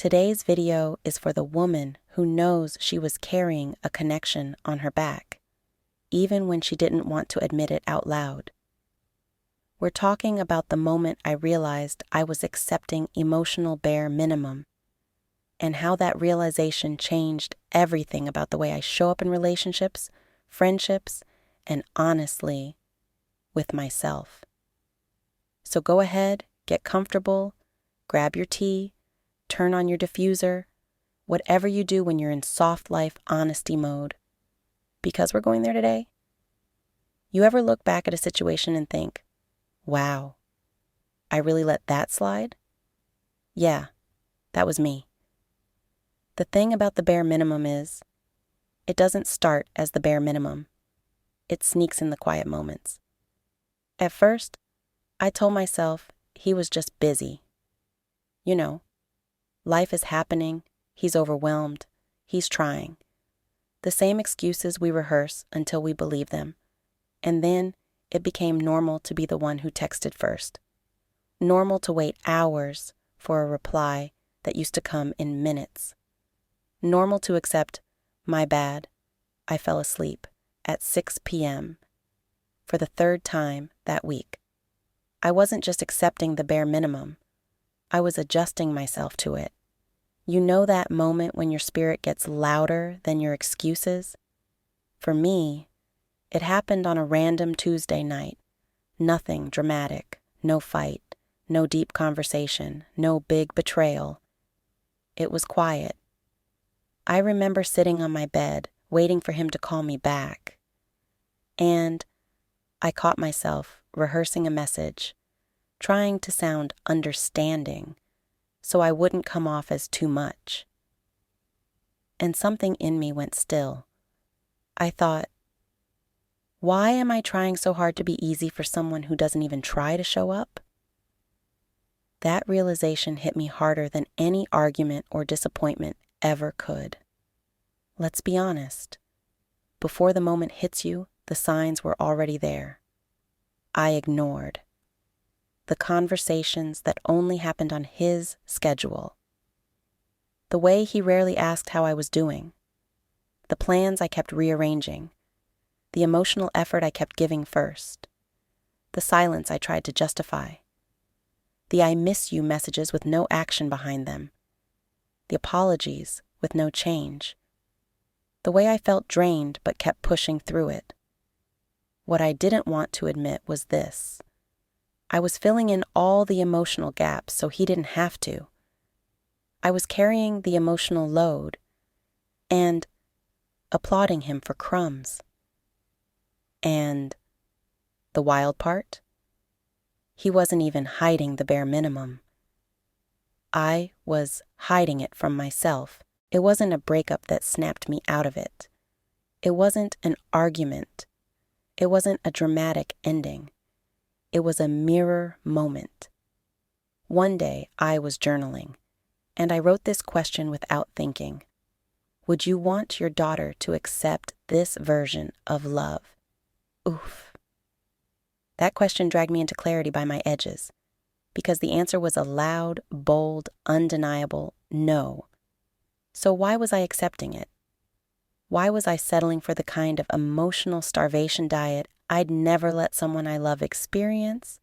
Today's video is for the woman who knows she was carrying a connection on her back, even when she didn't want to admit it out loud. We're talking about the moment I realized I was accepting emotional bare minimum, and how that realization changed everything about the way I show up in relationships, friendships, and honestly, with myself. So go ahead, get comfortable, grab your tea, turn on your diffuser, whatever you do when you're in soft life honesty mode, because we're going there today. You ever look back at a situation and think, wow, I really let that slide? Yeah, that was me. The thing about the bare minimum is, it doesn't start as the bare minimum. It sneaks in the quiet moments. At first, I told myself he was just busy. You know, life is happening, he's overwhelmed, he's trying. The same excuses we rehearse until we believe them. And then it became normal to be the one who texted first. Normal to wait hours for a reply that used to come in minutes. Normal to accept, my bad, I fell asleep at 6 p.m. for the third time that week. I wasn't just accepting the bare minimum. I was adjusting myself to it. You know that moment when your spirit gets louder than your excuses? For me, it happened on a random Tuesday night. Nothing dramatic, no fight, no deep conversation, no big betrayal. It was quiet. I remember sitting on my bed, waiting for him to call me back. And I caught myself rehearsing a message, trying to sound understanding, so I wouldn't come off as too much. And something in me went still. I thought, why am I trying so hard to be easy for someone who doesn't even try to show up? That realization hit me harder than any argument or disappointment ever could. Let's be honest. Before the moment hits you, the signs were already there. I ignored the conversations that only happened on his schedule, the way he rarely asked how I was doing, the plans I kept rearranging, the emotional effort I kept giving first, the silence I tried to justify, the I miss you messages with no action behind them, the apologies with no change, the way I felt drained but kept pushing through it. What I didn't want to admit was this. I was filling in all the emotional gaps so he didn't have to. I was carrying the emotional load and applauding him for crumbs. And the wild part? He wasn't even hiding the bare minimum. I was hiding it from myself. It wasn't a breakup that snapped me out of it. It wasn't an argument. It wasn't a dramatic ending. It was a mirror moment. One day I was journaling, and I wrote this question without thinking. Would you want your daughter to accept this version of love? Oof. That question dragged me into clarity by my edges, because the answer was a loud, bold, undeniable no. So why was I accepting it? Why was I settling for the kind of emotional starvation diet I'd never let someone I love experience?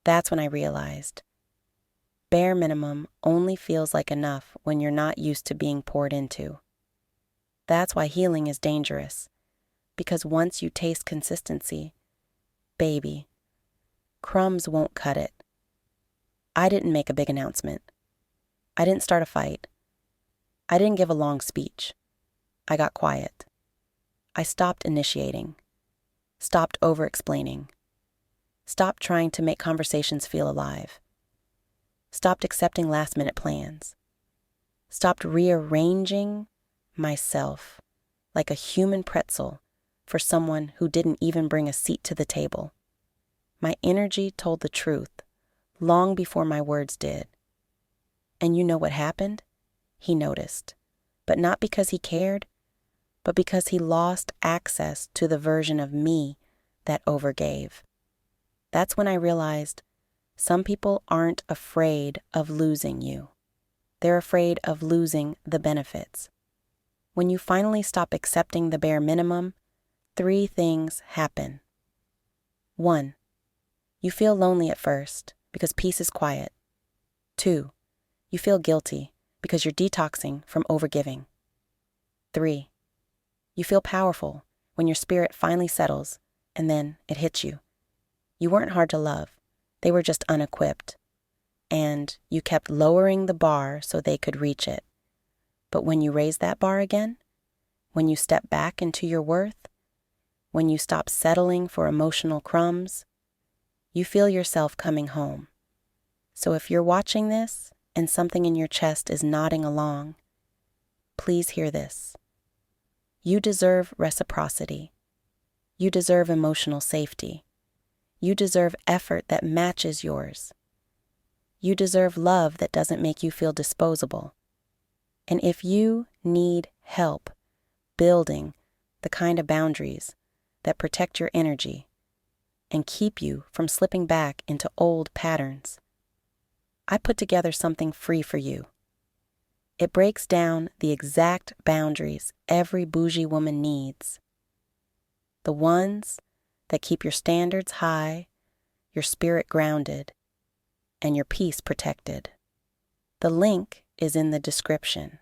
That's when I realized bare minimum only feels like enough when you're not used to being poured into. That's why healing is dangerous, because once you taste consistency, baby, crumbs won't cut it. I didn't make a big announcement. I didn't start a fight. I didn't give a long speech. I got quiet. I stopped initiating, stopped over-explaining, stopped trying to make conversations feel alive, stopped accepting last-minute plans, stopped rearranging myself like a human pretzel for someone who didn't even bring a seat to the table. My energy told the truth long before my words did. And you know what happened? He noticed, but not because he cared, but because he lost access to the version of me that overgave. That's when I realized some people aren't afraid of losing you. They're afraid of losing the benefits. When you finally stop accepting the bare minimum, 3 things happen. 1. You feel lonely at first because peace is quiet. 2. You feel guilty because you're detoxing from overgiving. 3. You feel powerful when your spirit finally settles, and then it hits you. You weren't hard to love. They were just unequipped. And you kept lowering the bar so they could reach it. But when you raise that bar again, when you step back into your worth, when you stop settling for emotional crumbs, you feel yourself coming home. So if you're watching this and something in your chest is nodding along, please hear this. You deserve reciprocity. You deserve emotional safety. You deserve effort that matches yours. You deserve love that doesn't make you feel disposable. And if you need help building the kind of boundaries that protect your energy and keep you from slipping back into old patterns, I put together something free for you. It breaks down the exact boundaries every bougie woman needs. The ones that keep your standards high, your spirit grounded, and your peace protected. The link is in the description.